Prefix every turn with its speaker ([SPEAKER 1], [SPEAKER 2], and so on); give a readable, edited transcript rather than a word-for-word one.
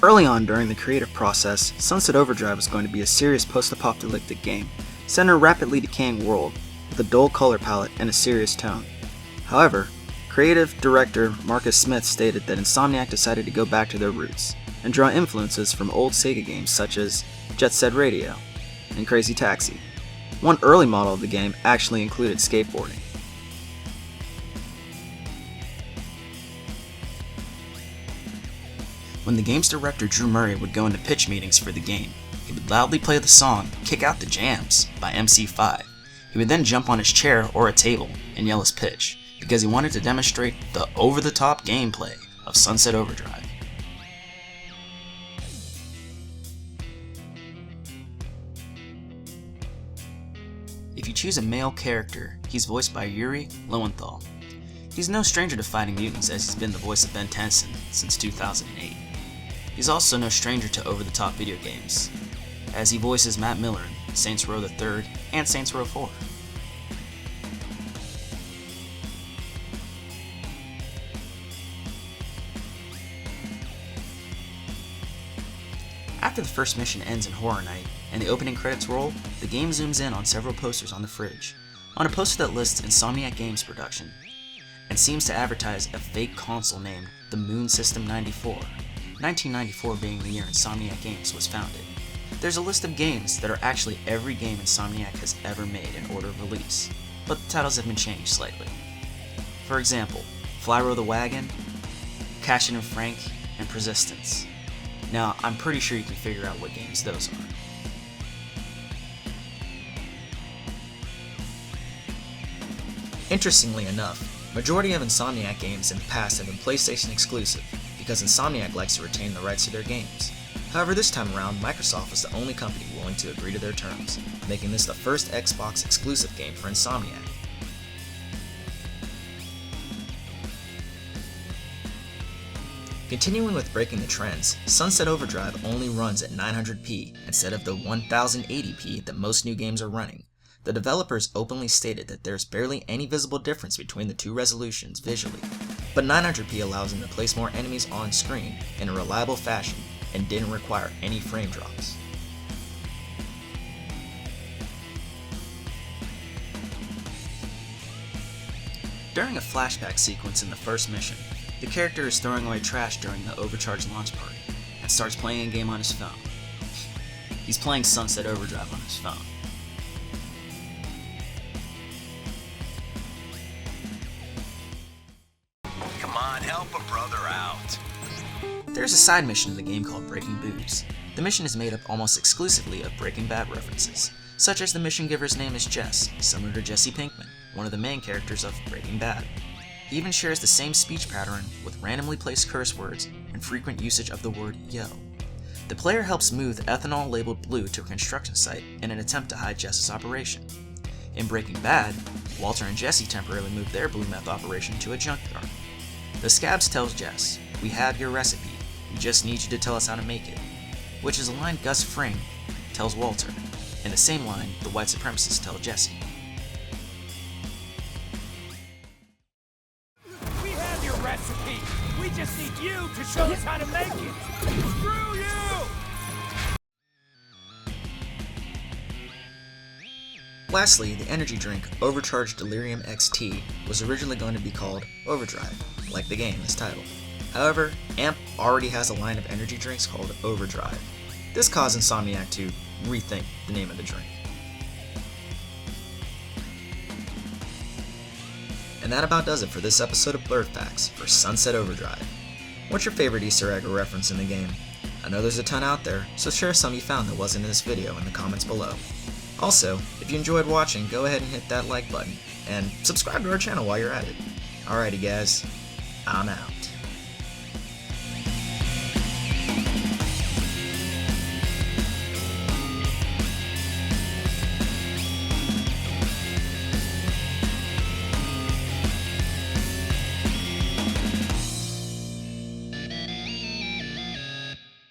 [SPEAKER 1] Early on during the creative process, Sunset Overdrive was going to be a serious post-apocalyptic game, set in a rapidly decaying world, with a dull color palette and a serious tone. However, creative director Marcus Smith stated that Insomniac decided to go back to their roots, and draw influences from old Sega games such as Jet Set Radio and Crazy Taxi. One early model of the game actually included skateboarding. When the game's director Drew Murray would go into pitch meetings for the game, he would loudly play the song "Kick Out the Jams" by MC5. He would then jump on his chair or a table and yell his pitch, because he wanted to demonstrate the over-the-top gameplay of Sunset Overdrive. If you choose a male character, he's voiced by Yuri Lowenthal. He's no stranger to fighting mutants, as he's been the voice of Ben Tennyson since 2008. He's also no stranger to over-the-top video games, as he voices Matt Miller in Saints Row III and Saints Row 4. After the first mission ends in Horror Night, and the opening credits roll, the game zooms in on several posters on the fridge. On a poster that lists Insomniac Games production, and seems to advertise a fake console named the Moon System 94, 1994 being the year Insomniac Games was founded. There's a list of games that are actually every game Insomniac has ever made in order of release, but the titles have been changed slightly. For example, Flyro the Wagon, Cashin' and Frank, and Persistence. Now, I'm pretty sure you can figure out what games those are. Interestingly enough, majority of Insomniac games in the past have been PlayStation exclusive, because Insomniac likes to retain the rights to their games. However, this time around, Microsoft was the only company willing to agree to their terms, making this the first Xbox exclusive game for Insomniac. Continuing with breaking the trends, Sunset Overdrive only runs at 900p instead of the 1080p that most new games are running. The developers openly stated that there's barely any visible difference between the two resolutions visually, but 900p allows them to place more enemies on screen in a reliable fashion and didn't require any frame drops. During a flashback sequence in the first mission, the character is throwing away trash during the overcharged launch party and starts playing a game on his phone. He's playing Sunset Overdrive on his phone.
[SPEAKER 2] Come on, help a brother out.
[SPEAKER 1] There's a side mission in the game called Breaking Booze. The mission is made up almost exclusively of Breaking Bad references, such as the mission giver's name is Jess, similar to Jesse Pinkman, one of the main characters of Breaking Bad. He even shares the same speech pattern with randomly placed curse words and frequent usage of the word yo. The player helps move the ethanol labeled blue to a construction site in an attempt to hide Jess's operation. In Breaking Bad, Walter and Jesse temporarily move their blue meth operation to a junkyard. The Scabs tells Jess, "We have your recipe, we just need you to tell us how to make it," which is a line Gus Fring tells Walter, and the same line the white supremacists tell Jesse.
[SPEAKER 3] We have your recipe, we just need you to show us how to make it. Screw you!
[SPEAKER 1] Lastly, the energy drink Overcharged Delirium XT was originally going to be called Overdrive, like the game is titled. However, AMP already has a line of energy drinks called Overdrive. This caused Insomniac to rethink the name of the drink. And that about does it for this episode of Blerd Facts for Sunset Overdrive. What's your favorite Easter egg or reference in the game? I know there's a ton out there, so share some you found that wasn't in this video in the comments below. Also, if you enjoyed watching, go ahead and hit that like button, and subscribe to our channel while you're at it. Alrighty guys, I'm out.